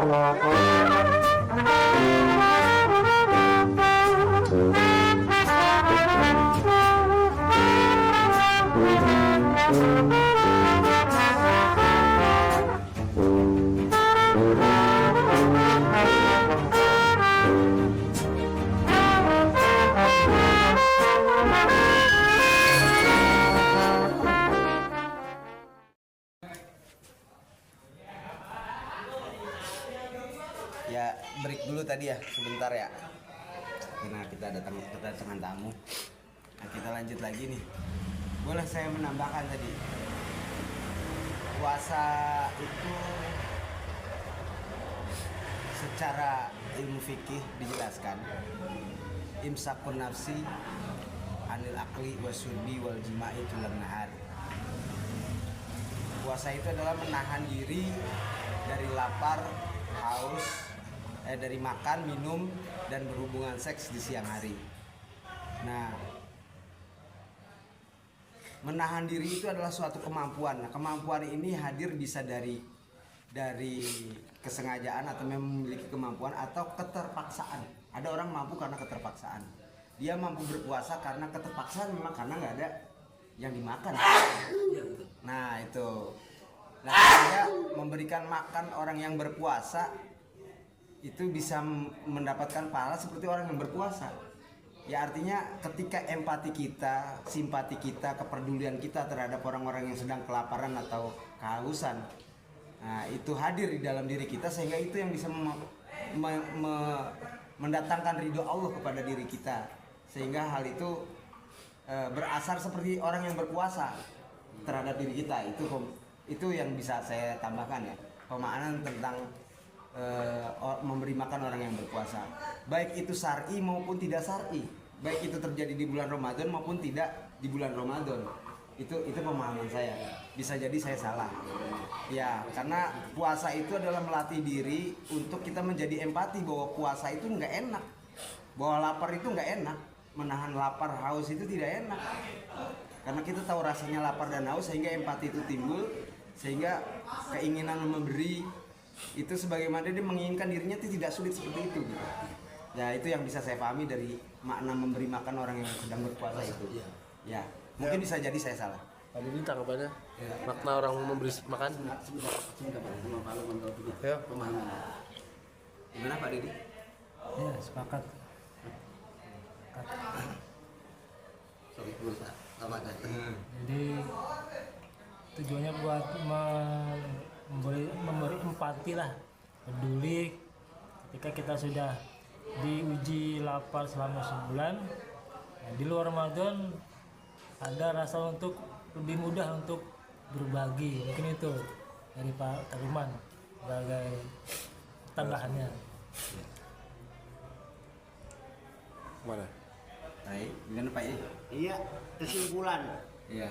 Ya, break dulu tadi ya, sebentar ya. Karena kita kedatangan tamu. Nah, kita lanjut lagi nih. Boleh saya menambahkan tadi. Puasa itu secara ilmu fikih dijelaskan. Imsakun nafsi anil akli wasyurbi wal jima'i tulang nahar. Puasa itu adalah menahan diri dari lapar, haus, dari makan, minum, dan berhubungan seks di siang hari. Nah, menahan diri itu adalah suatu kemampuan. Nah, kemampuan ini hadir bisa dari kesengajaan atau memiliki kemampuan atau keterpaksaan. Ada orang mampu karena keterpaksaan. Dia mampu berpuasa karena keterpaksaan, memang karena nggak ada yang dimakan. Nah, itu. Nah, saya memberikan makan orang yang berpuasa itu bisa mendapatkan pahala seperti orang yang berpuasa. Ya, artinya ketika empati kita, simpati kita, kepedulian kita terhadap orang-orang yang sedang kelaparan atau kehausan, nah, itu hadir di dalam diri kita, sehingga itu yang bisa mendatangkan ridho Allah kepada diri kita, sehingga hal itu berasar seperti orang yang berpuasa terhadap diri kita. Itu yang bisa saya tambahkan ya, pemahaman tentang memberi makan orang yang berpuasa, baik itu syar'i maupun tidak syar'i, baik itu terjadi di bulan Ramadan maupun tidak di bulan Ramadan. Itu pemahaman saya. Bisa jadi saya salah ya, karena puasa itu adalah melatih diri untuk kita menjadi empati bahwa puasa itu nggak enak, bahwa lapar itu nggak enak, menahan lapar, haus itu tidak enak, karena kita tahu rasanya lapar dan haus, sehingga empati itu timbul, sehingga keinginan memberi itu sebagaimana dia menginginkan dirinya itu tidak sulit seperti itu gitu. Ya, itu yang bisa saya pahami dari makna memberi makan orang yang sedang berpuasa itu. Ya, mungkin bisa jadi saya salah. Pak Didi tanggapannya makna orang memberi makan? Ya, Gimana Pak Didi? Ya, sepakat. Jadi tujuannya buat memberi empati lah, peduli ketika kita sudah diuji lapar selama sebulan. Nah, di luar Ramadan ada rasa untuk lebih mudah untuk berbagi, mungkin itu dari Pak Taruman sebagai tambahannya. Mana? Baik, gimana Pak? Iya, kesimpulan. Iya.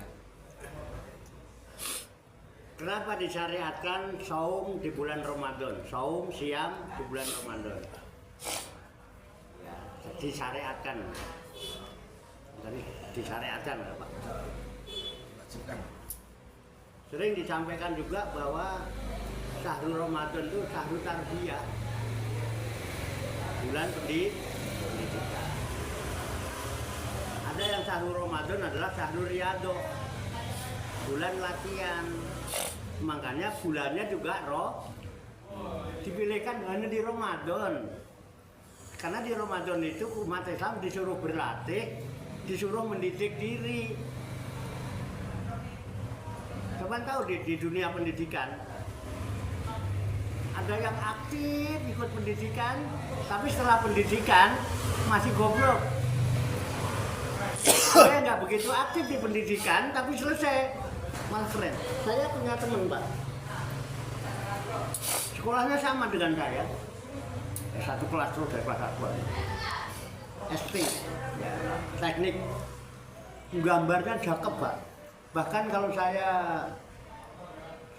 Kenapa disyariatkan saum di bulan Ramadan? Saum siam di bulan Ramadan. Ya, disyariatkan. Tadi disyariatkan, Pak. Sering disampaikan juga bahwa syahrul Ramadan itu syahrul tarbiyah. Bulan pendidikan. Ada yang syahrul Ramadan adalah syahrul riyadho. Bulan latihan. Makanya bulannya juga dipilihkan hanya di Ramadan, karena di Ramadan itu umat Islam disuruh berlatih, disuruh mendidik diri. Teman tahu di dunia pendidikan ada yang aktif ikut pendidikan, tapi setelah pendidikan masih goblok. Saya nggak begitu aktif di pendidikan, tapi selesai malah keren. Saya punya teman, Pak, sekolahnya sama dengan saya, satu kelas terus dari kelas 1 ST ya, teknik gambarnya cakep, Pak. Bahkan kalau saya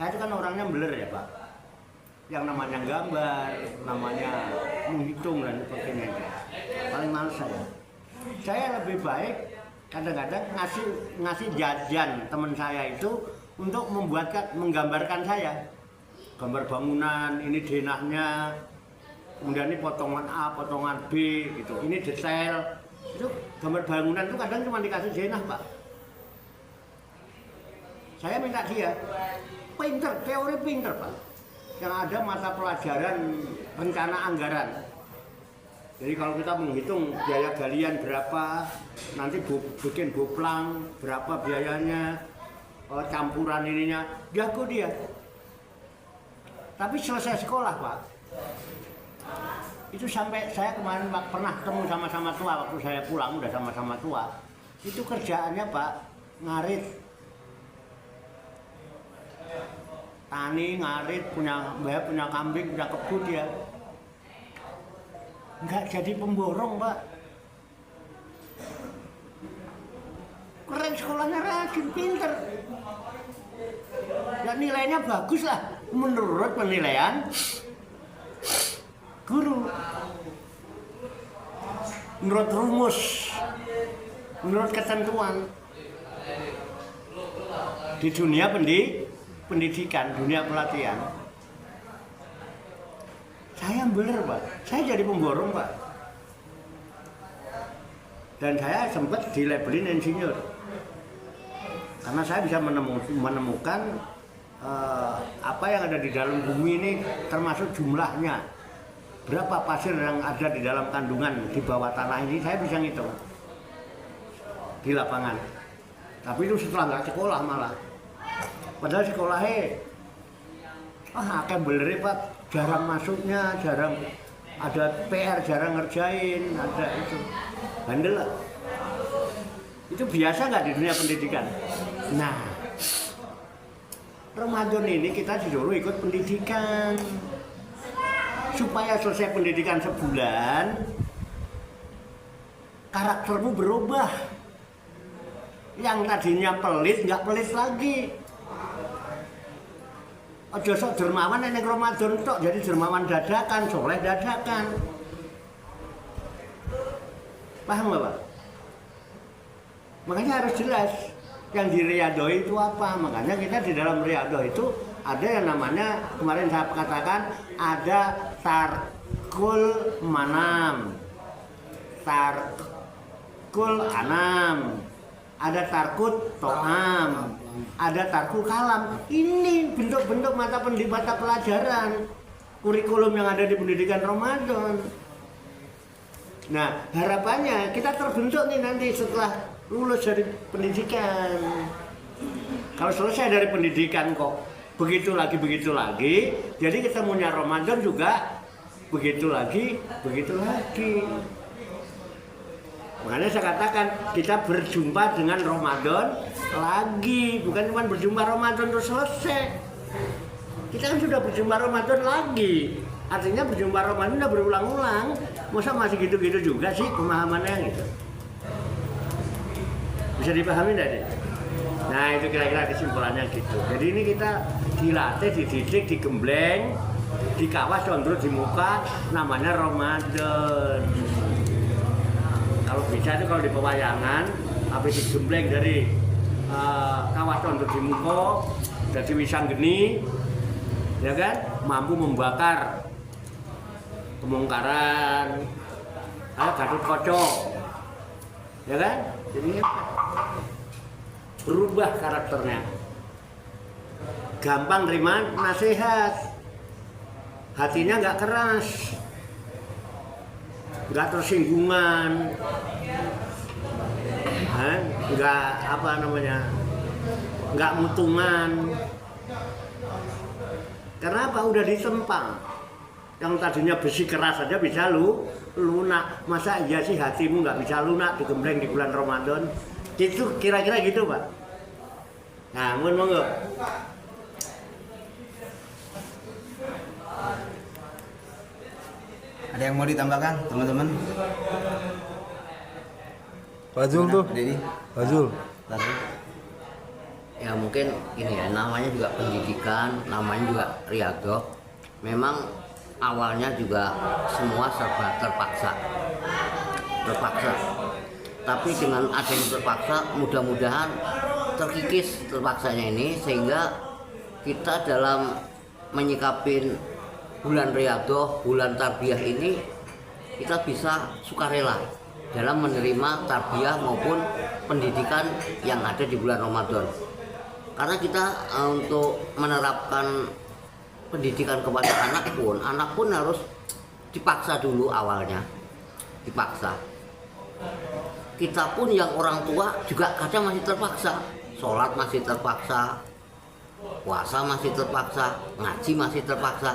itu kan orangnya beler ya, Pak, yang namanya gambar, namanya menghitung dan sebagainya, paling males saya lebih baik kadang-kadang ngasih jajan teman saya itu untuk menggambarkan saya. gambar bangunan, ini denahnya, kemudian ini potongan A, potongan B, gitu. Ini detail. Itu gambar bangunan itu kadang cuma dikasih denah, Pak. Saya minta dia pinter, teori pinter, Pak. Yang ada mata pelajaran rencana anggaran. Jadi kalau kita menghitung biaya galian berapa, nanti bikin boplang berapa biayanya, campuran ininya, jago dia. Tapi selesai sekolah, Pak, itu sampai saya kemarin Pak, pernah ketemu sama-sama tua waktu saya pulang udah sama-sama tua. Itu kerjaannya Pak ngarit, tani ngarit, punya kambing, punya kebun dia. Nggak jadi pemborong, Pak. Keren, sekolahnya rajin, pinter. Ya nilainya bagus lah menurut penilaian guru. Menurut rumus, menurut ketentuan. Di dunia pendidikan, dunia pelatihan. Saya bener, Pak. Saya jadi pemborong, Pak. Dan saya sempat dilabelin insinyur. Karena saya bisa menemukan apa yang ada di dalam bumi ini, termasuk jumlahnya. Berapa pasir yang ada di dalam kandungan di bawah tanah ini, saya bisa ngitung di lapangan. Tapi itu setelah nggak sekolah malah. Padahal sekolahnya akan beleri, Pak. Jarang masuknya, jarang ada PR, jarang ngerjain, ada itu. Bandel lah. Itu biasa nggak di dunia pendidikan? Nah, Ramadan ini kita disuruh ikut pendidikan. Supaya selesai pendidikan sebulan, karaktermu berubah. Yang tadinya pelit, nggak pelit lagi. Ojo sok dermawan nek Ramadan tok, jadi dermawan dadakan, soleh dadakan. Paham nggak, Pak? Makanya harus jelas yang di riyadhah itu apa. Makanya kita di dalam riyadhah itu ada yang namanya, kemarin saya katakan, ada tarkul manam, tarkul anam, ada tarkut to'am, ada tarkul kalam. Ini bentuk-bentuk mata pelajaran kurikulum yang ada di pendidikan Ramadan. Nah, harapannya kita terbentuk nih nanti setelah lulus dari pendidikan. Kalau selesai dari pendidikan kok begitu lagi, jadi ketemunya Ramadan juga begitu lagi. Makanya saya katakan kita berjumpa dengan Ramadan lagi, bukan cuma berjumpa Ramadan terus selesai. Kita kan sudah berjumpa Ramadan lagi, artinya berjumpa Ramadan sudah berulang-ulang. Masa masih gitu-gitu juga sih pemahamannya gitu? Bisa dipahami tidak? Nah itu kira-kira kesimpulannya gitu. Jadi ini kita dilatih, dididik, digembleng, dikawas condro di muka, namanya Ramadan. Kalau bisa itu kalau di pewayangan, habis digembleng dari kawas condro di muka, jadi wisang geni, ya kan, mampu membakar kemungkaran, Gatot Kaca, ya kan, jadi berubah karakternya, gampang terima nasihat, hatinya nggak keras, nggak tersinggungan, nggak nggak mutungan. Karena apa? Udah ditempa. Yang tadinya besi keras saja bisa lunak. Masa iya sih hatimu nggak bisa lunak digembleng di bulan Ramadan? Itu kira-kira gitu, Pak. Nah, monggo. Ada yang mau ditambahkan, teman-teman? Pak Zul tuh. Pak Zul. Ya mungkin ini ya, namanya juga pendidikan, namanya juga riyadhah. Memang awalnya juga semua serba terpaksa. Tapi dengan adanya terpaksa, mudah-mudahan terkikis terpaksanya ini, sehingga kita dalam menyikapin bulan Riyadhah, bulan tarbiyah ini kita bisa sukarela dalam menerima tarbiyah maupun pendidikan yang ada di bulan Ramadan. Karena kita untuk menerapkan pendidikan kepada anak pun harus dipaksa dulu awalnya, dipaksa. Kita pun yang orang tua juga kadang masih terpaksa, sholat masih terpaksa, puasa masih terpaksa, ngaji masih terpaksa.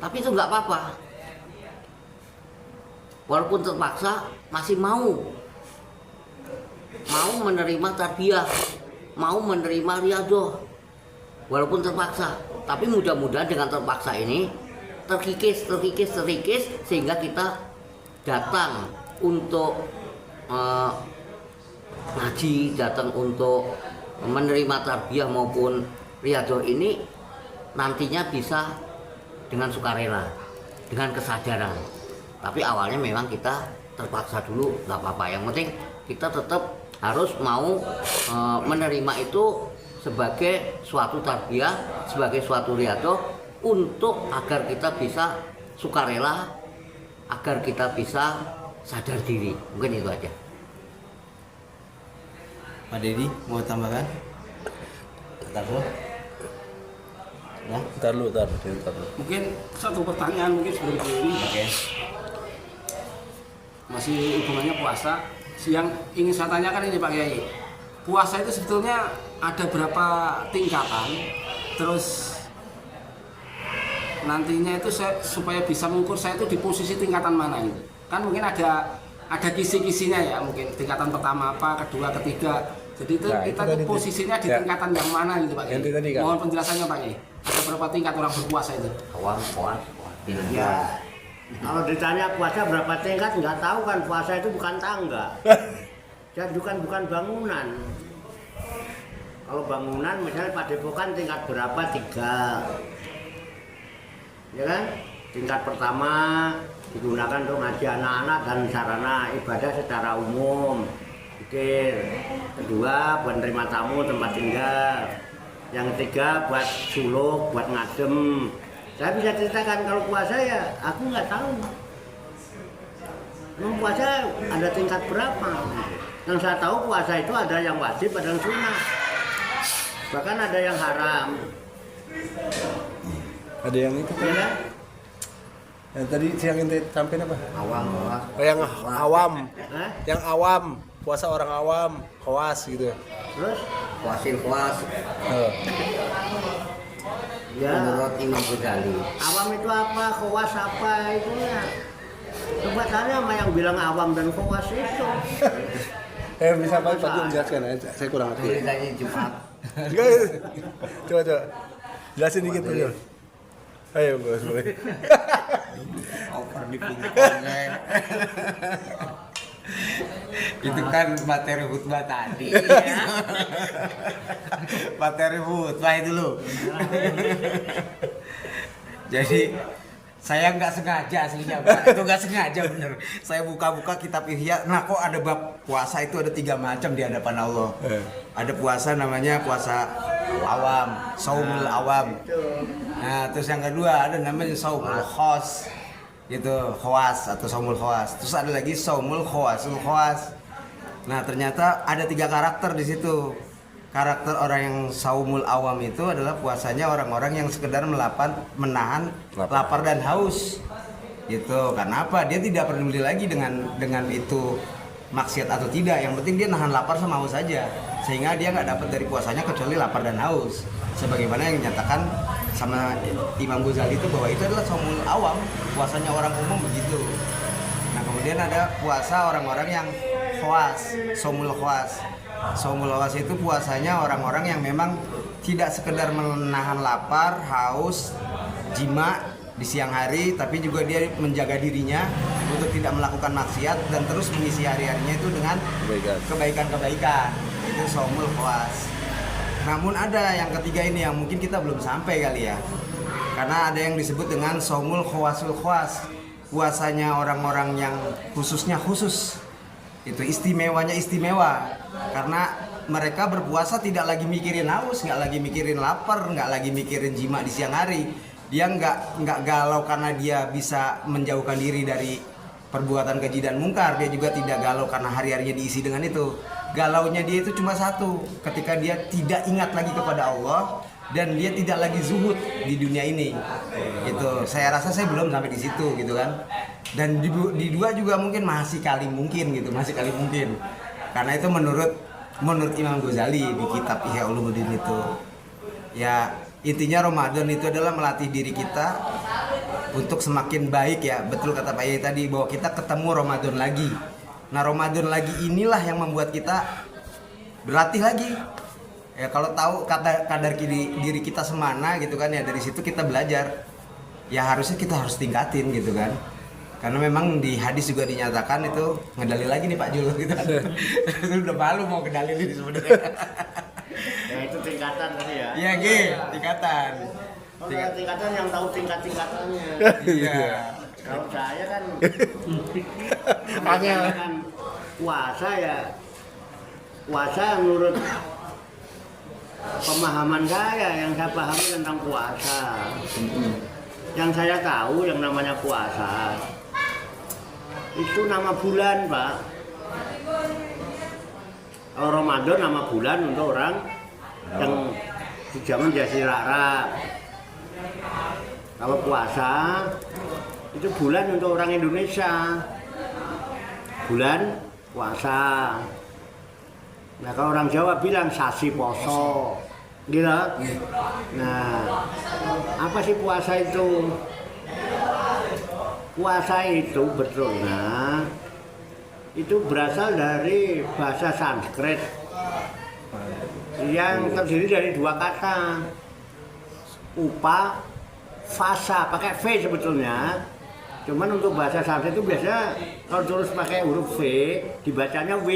Tapi itu nggak apa-apa. Walaupun terpaksa masih mau menerima tarbiyah, mau menerima riyadhah, walaupun terpaksa. Tapi mudah-mudahan dengan terpaksa ini terkikis sehingga kita datang untuk ngaji, datang untuk menerima tarbiyah maupun riyadhah ini nantinya bisa dengan sukarela, dengan kesadaran. Tapi awalnya memang kita terpaksa dulu, nggak apa-apa. Yang penting kita tetap harus mau menerima itu sebagai suatu tarbiyah, sebagai suatu riyadhah, untuk agar kita bisa sukarela, agar kita bisa sadar diri. Mungkin itu aja. Pak Dedi mau tambahkan? Bentar dulu. Ya? Ntar lu. Mungkin satu pertanyaan mungkin sebelum ini. Oke. Masih hubungannya puasa. Yang ingin saya tanyakan ini Pak Kiai, puasa itu sebetulnya ada berapa tingkatan? Terus nantinya itu supaya bisa mengukur saya itu di posisi tingkatan mana itu? Kan mungkin ada kisi-kisinya ya, mungkin tingkatan pertama apa, kedua, ketiga. Jadi itu Nah, kita itu tadi posisinya di ya. tingkatan yang mana gitu Pak Kiai? Yang tadi kan. Mohon penjelasannya Pak Kiai. Ada berapa tingkat orang berpuasa itu? Awam, Ya, kalau ditanya puasa berapa tingkat nggak tahu kan, puasa itu bukan tangga. Dan bukan bangunan. Kalau bangunan misalnya padepokan tingkat berapa? 3. Ya kan? Tingkat pertama digunakan untuk ngaji anak-anak dan sarana ibadah secara umum. Pikir. Kedua buat nerima tamu, tempat tinggal. Yang ketiga buat suluk, buat ngadem. Saya bisa ceritakan kalau puasa ya, aku nggak tahu. Memang puasa ada tingkat berapa? Yang saya tahu puasa itu ada yang wajib, ada yang sunnah. Bahkan ada yang haram. Ada yang itu kan? Ya, Yang tadi siang ente sampein apa? awam. Oh, yang awam. Hah? Yang awam, puasa orang awam, khawas gitu. Terus? Puasil kuas Oh. Ya. menurut Imam Ghazali. Awam itu apa? Khawas apa itu ya? Coba tanya sama yang bilang awam dan khawas itu. Bisa Pak Jul jelaskan aja. Saya kurang ngerti. Tulisannya Jumat. Coba. Jelasin dikit Pak Jul. Ayo, Bos, boleh. Over di pingpongnya. Itu kan materi khutbah tadi. Materi khutbah itu loh. Jadi saya nggak sengaja aslinya, Pak. Itu nggak sengaja bener. Saya buka-buka kitab Ihya. Nah, kok ada bab puasa itu ada 3 macam di hadapan Allah. Ada puasa namanya puasa awam, saumul awam. Nah, terus yang kedua ada namanya saumul khos, gitu, khawas atau saumul khawas. Terus ada lagi saumul khawasul khawas. Nah, ternyata ada 3 karakter di situ. Karakter orang yang saumul awam itu adalah puasanya orang-orang yang sekedar menahan lapar dan haus. Gitu. Karena apa? Dia tidak peduli lagi dengan itu maksiat atau tidak. Yang penting dia nahan lapar sama haus saja. Sehingga dia nggak dapat dari puasanya kecuali lapar dan haus. Sebagaimana yang dinyatakan sama Imam Ghazali itu bahwa itu adalah saumul awam, puasanya orang umum begitu. Nah, kemudian ada puasa orang-orang yang khawas, saumul khawas. Saumul khawas itu puasanya orang-orang yang memang tidak sekedar menahan lapar, haus, jima di siang hari, tapi juga dia menjaga dirinya untuk tidak melakukan maksiat dan terus mengisi hari-harinya itu dengan kebaikan-kebaikan. Itu saumul khawas. Namun ada yang ketiga ini yang mungkin kita belum sampai kali ya. Karena ada yang disebut dengan saumul khawasul khawas. Puasanya orang-orang yang khususnya khusus. Itu istimewanya istimewa. Karena mereka berpuasa tidak lagi mikirin haus, nggak lagi mikirin lapar, nggak lagi mikirin jima di siang hari. Dia nggak galau karena dia bisa menjauhkan diri dari perbuatan keji dan mungkar. Dia juga tidak galau karena hari-harinya diisi dengan itu. Galaunya dia itu cuma satu, ketika dia tidak ingat lagi kepada Allah dan dia tidak lagi zuhud di dunia ini. Gitu. Saya rasa saya belum sampai di situ gitu kan. Dan di dua juga mungkin masih kali mungkin gitu, masih kali mungkin. Karena itu menurut Imam Ghazali di kitab Ihya Ulumuddin itu. Ya, intinya Ramadan itu adalah melatih diri kita untuk semakin baik ya. Betul kata Pak Yai tadi bahwa kita ketemu Ramadan lagi. Nah, Ramadan lagi inilah yang membuat kita berlatih lagi. Ya kalau tahu kadar diri kita semana gitu kan ya, dari situ kita belajar. Ya harusnya kita harus tingkatin gitu kan. Karena memang di hadis juga dinyatakan itu ngedalil lagi nih Pak Jul gitu. Udah malu mau ngedalilin sebenarnya. Ya itu tingkatan tadi ya. Iya, Gi, tingkatan. Kalau tingkatan yang tahu tingkatannya. Iya. Kalau saya kan Angel. kan puasa ya. Puasa menurut pemahaman saya yang saya pahami tentang puasa. Yang saya tahu yang namanya puasa itu nama bulan, Pak. Kalau Ramadan nama bulan untuk orang yang di zaman Jazirah Arab. Kalau puasa itu bulan untuk orang Indonesia. Bulan puasa. Nah kalau orang Jawa bilang sasi poso, gitu. Nah apa sih puasa itu? Puasa itu betulnya itu berasal dari bahasa Sanskrit yang terdiri dari dua kata, upa, fasa, pakai V sebetulnya. Cuman untuk bahasa Sanskrit itu biasanya kalau terus pakai huruf V dibacanya W,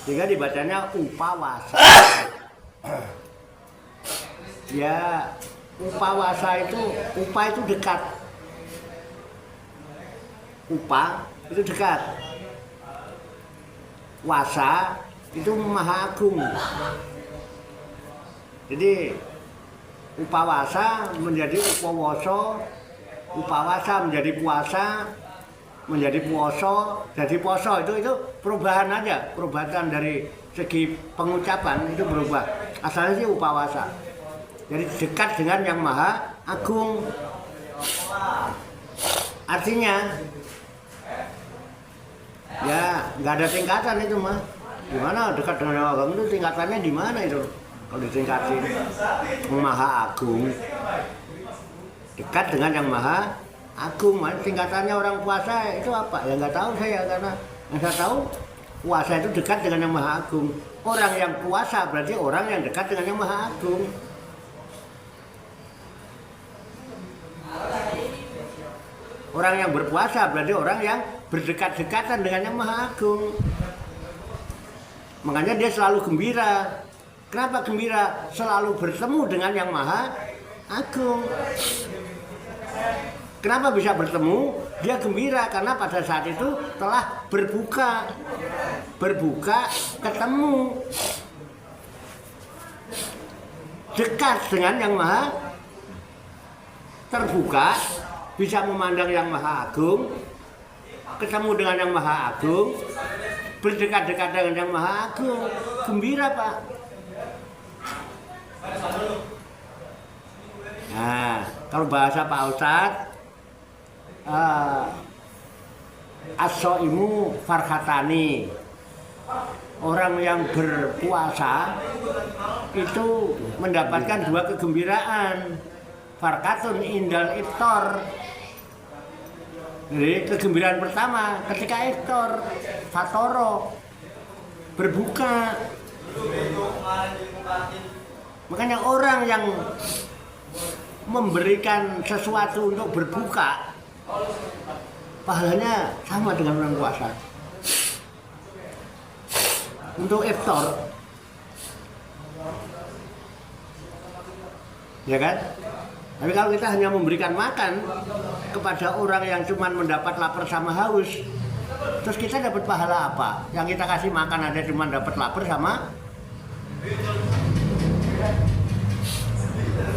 sehingga dibacanya upawasa. Ya, upawasa itu, upa itu dekat. Upa itu dekat. Wasa itu maha agung. Jadi upawasa menjadi upawoso, upawasa menjadi puasa, menjadi puoso, jadi poso. Itu perubahan aja, perubahan dari segi pengucapan itu berubah. Asalnya sih upawasa. Jadi dekat dengan yang maha agung. Artinya ya nggak ada tingkatan itu mah. Gimana dekat dengan yang agung itu tingkatannya di mana itu? Kalau ditingkatin maha agung, dekat dengan yang maha agung. Tingkatannya orang puasa itu apa? Ya nggak tahu saya, karena yang saya tahu puasa itu dekat dengan yang maha agung. Orang yang puasa berarti orang yang dekat dengan yang maha agung. Orang yang berpuasa berarti orang yang berdekat-dekatan dengan yang maha agung. Makanya dia selalu gembira. Kenapa gembira? Selalu bertemu dengan yang maha agung. Kenapa bisa bertemu? Dia gembira karena pada saat itu telah berbuka. Berbuka, ketemu. Dekat dengan yang maha terbuka, bisa memandang yang maha agung, ketemu dengan yang maha agung, berdekat-dekat dengan yang maha agung. Gembira, Pak. Nah, kalau bahasa Pak Ustadz, as-shaimu farhatani. Orang yang berpuasa itu mendapatkan dua kegembiraan. Farkatun indal iftar. Jadi kegembiraan pertama ketika iftar, fatoro, berbuka. Makanya orang yang memberikan sesuatu untuk berbuka, pahalanya sama dengan orang puasa. Untuk iftar, ya kan? Tapi kalau kita hanya memberikan makan kepada orang yang cuma mendapat lapar sama haus, terus kita dapat pahala apa? Yang kita kasih makan ada cuma dapat lapar sama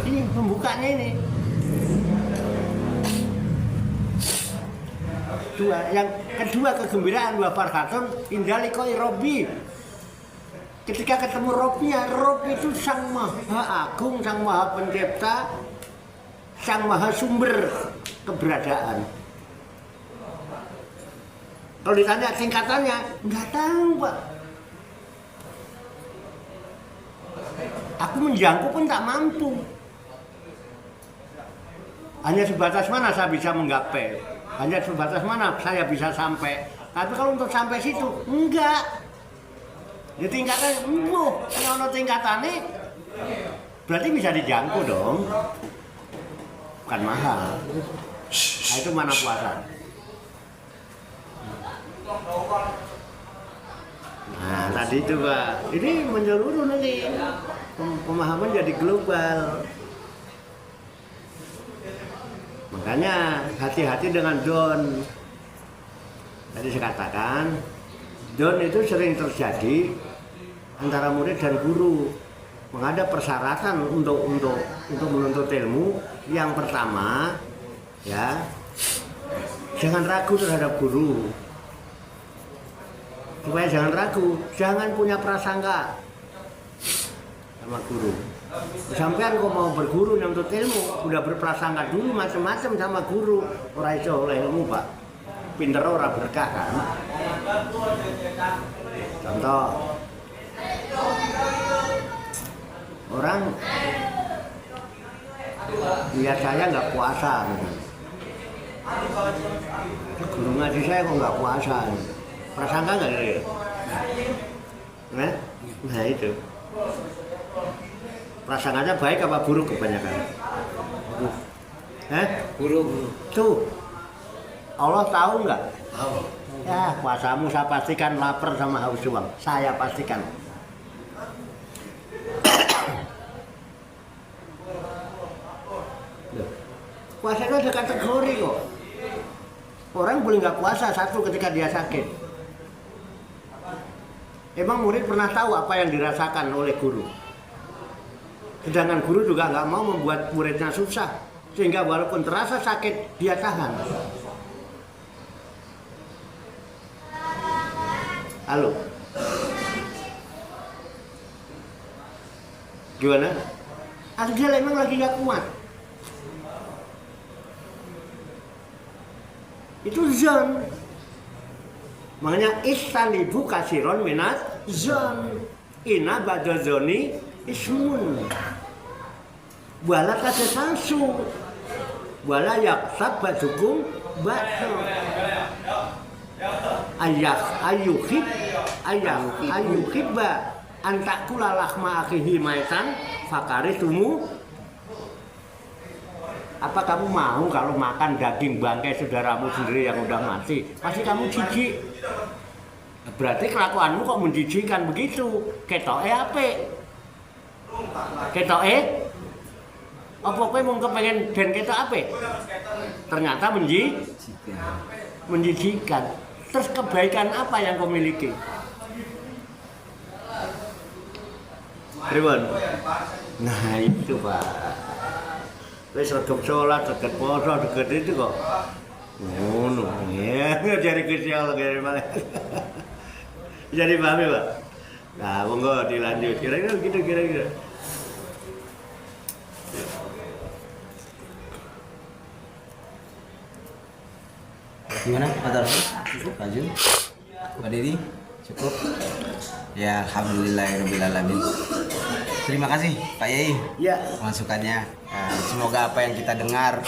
ini pembukanya ini. kedua. Yang kedua kegembiraan wa farhatun indaliqai Robbi. Ketika ketemu Robnya, Rob itu Sang Maha Agung, Sang Maha Pencipta, Sang Maha Sumber keberadaan. Kalau ditanya singkatannya, nggak tahu Pak. Aku menjangkau pun tak mampu. Hanya sebatas mana saya bisa menggapai, hanya sebatas mana saya bisa sampai. Tapi kalau untuk sampai situ, enggak. Ya tingkatan, kalau tingkatannya berarti bisa dijangkau dong. Bukan mahal. Nah, itu mana puasa. Nah tadi itu Pak, ini menyeluruh nanti. Pemahaman jadi global. Makanya hati-hati dengan don. Tadi saya katakan, don itu sering terjadi antara murid dan guru. Mengada persyaratan untuk menuntut ilmu. Yang pertama, ya, jangan ragu terhadap guru. Supaya jangan ragu, jangan punya prasangka sama guru. Sampean kok mau berguru nuntut ilmu, udah berprasangka dulu macam-macam sama guru, ora iso oleh ilmu Pak. Pinter ora berkah kan. Contoh, orang lihat saya nggak puasa, guru ngaji saya kok nggak puasa, prasangka nggak ya? Nah itu. Prasangkanya baik apa buruk kebanyakan? Buruk. Tuh, Allah tahu nggak? Tahu. Ya, puasamu saya pastikan lapar sama haus uang. Saya pastikan. Puasa itu ada kategori kok. Orang boleh nggak puasa satu ketika dia sakit. Emang murid pernah tahu apa yang dirasakan oleh guru? Sedangkan guru juga nggak mau membuat muridnya susah, sehingga walaupun terasa sakit dia tahan. Halo, gimana? Dia memang lagi nggak kuat. Itu zon. Makanya istanibu kasiron minat zon. Ina badozoni ismun. Wala tasasu. Wala yaksab badukum bakso. Ayukhibba antakula lahma akhihi maitan fakaritumu. Apa kamu mau kalau makan daging bangkai saudaramu sendiri yang udah mati? Pasti kamu jijik. Berarti kelakuanmu kok menjijikkan begitu. Ketoke apa? Ketoke? Apa kowe mau kepengen ben ketok apa? Ternyata menjijikkan. Terus kebaikan apa yang kau miliki? Pripun? Nah itu Pak. Wis redop sholat, deket poso, deket itu kok. Ngono. Ya, jadi Gusti Allah kira malah. Jadi paham ya, Pak? Nah, monggo dilanjut. Kira-kira gitu kira-kira. Gimana Pak Tarfi? Pak Jun? Pak Dedi? Cukup? Ya, alhamdulillahirrahmanirrahim. Terima kasih Pak Yai Ya. masukannya. Semoga apa yang kita dengar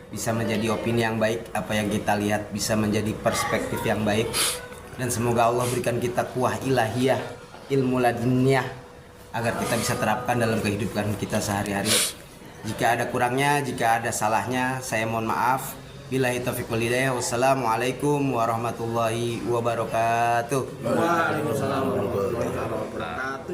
bisa menjadi opini yang baik, apa yang kita lihat bisa menjadi perspektif yang baik, dan semoga Allah berikan kita kuah ilahiyah, ilmu laduniyah, agar kita bisa terapkan dalam kehidupan kita sehari-hari. Jika ada kurangnya, jika ada salahnya, saya mohon maaf. Billahi taufiq wal hidayah. Wassalamualaikum warahmatullahi wabarakatuh. Waalaikumsalam warahmatullahi wabarakatuh.